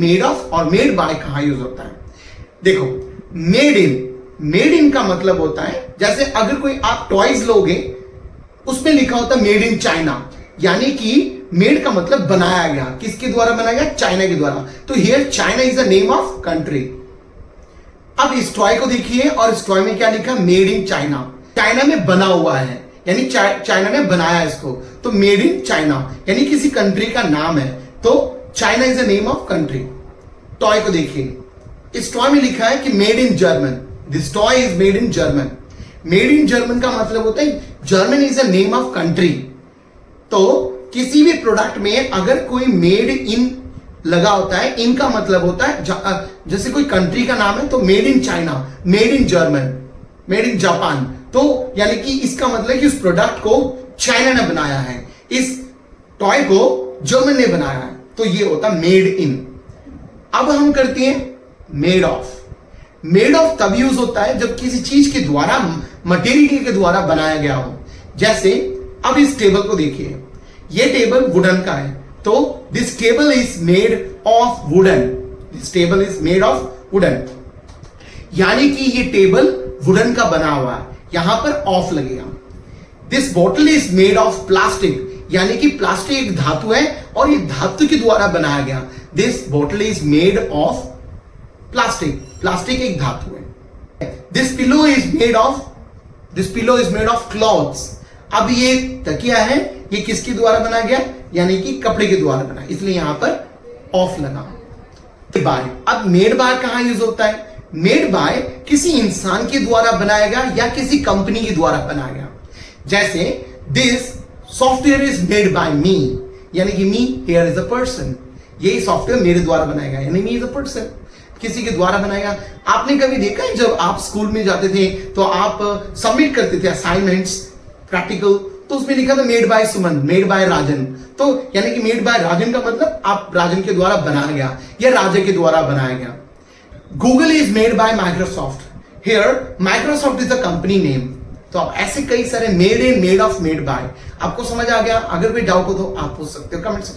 Made of और made by कहां use होता है। देखो, मेड इन का मतलब होता है, जैसे अगर कोई आप टॉयज लोगे उसमें लिखा होता है मेड इन चाइना, यानी कि मेड का मतलब बनाया गया, किसके द्वारा बनाया गया, चाइना के द्वारा। तो here China is the name of country. अब इस टॉय को देखिए और इस टॉय में क्या लिखा, मेड इन चाइना, चाइना में बना हुआ है, यानी चाइना ने बनाया इसको, तो मेड इन चाइना यानी किसी कंट्री का नाम है, तो China is the name of country. Toy को देखिए, इस टॉय में लिखा है कि made in German, this toy is made in German. Made in German का मतलब होता है German is the name of country. तो किसी भी प्रोडक्ट में अगर कोई मेड इन लगा होता है, इनका मतलब होता है जैसे कोई कंट्री का नाम है तो made in China, made in German, made in Japan, तो यानी कि इसका मतलब है कि उस प्रोडक्ट को चाइना ने बनाया है, इस टॉय को जर्मन ने बनाया है, तो ये होता है मेड इन। अब हम करते हैं मेड ऑफ। मेड ऑफ तब यूज होता है जब किसी चीज के द्वारा, मटेरियल के द्वारा बनाया गया हो। जैसे अब इस टेबल को देखिए, ये टेबल वुडन का है, तो this table is made of wooden, this table is made of wooden, यानी कि ये टेबल वुडन का बना हुआ है, यहां पर ऑफ लगेगा। This bottle is made of plastic, यानी कि प्लास्टिक एक धातु है और ये धातु के द्वारा बनाया गया। This bottle is made of plastic, plastic एक धातु है। This pillow is made of clothes. अब ये तकिया है, ये किसके द्वारा बनाया गया, यानी कि कपड़े के द्वारा बना, इसलिए यहां पर ऑफ लगा। बाय, अब मेड बाय कहां यूज होता है, मेड बाय किसी इंसान के द्वारा बनाया गया या किसी कंपनी के द्वारा बनाया गया। जैसे this software is made by me, यानी कि me here is a person, ये सॉफ्टवेयर मेरे द्वारा बनाया गया, यानी मी इज अ पर्सन, किसी के द्वारा बनाएगा। आपने कभी देखा है जब आप स्कूल में जाते थे तो आप सबमिट करते थे असाइनमेंट्स, प्रैक्टिकल, तो उसमें लिखा था made by Suman, made by Rajan, तो यानी कि मेड बाय राजन का मतलब आप राजन के द्वारा बनाया गया या राजा के द्वारा बनाया गया। Google is made bye Microsoft, here Microsoft is a company name. तो आप ऐसे कई सारे made in, made of, made by, आपको समझ आ गया। अगर कोई डाउट हो तो आप पूछ सकते हो कमेंट सेक्शन।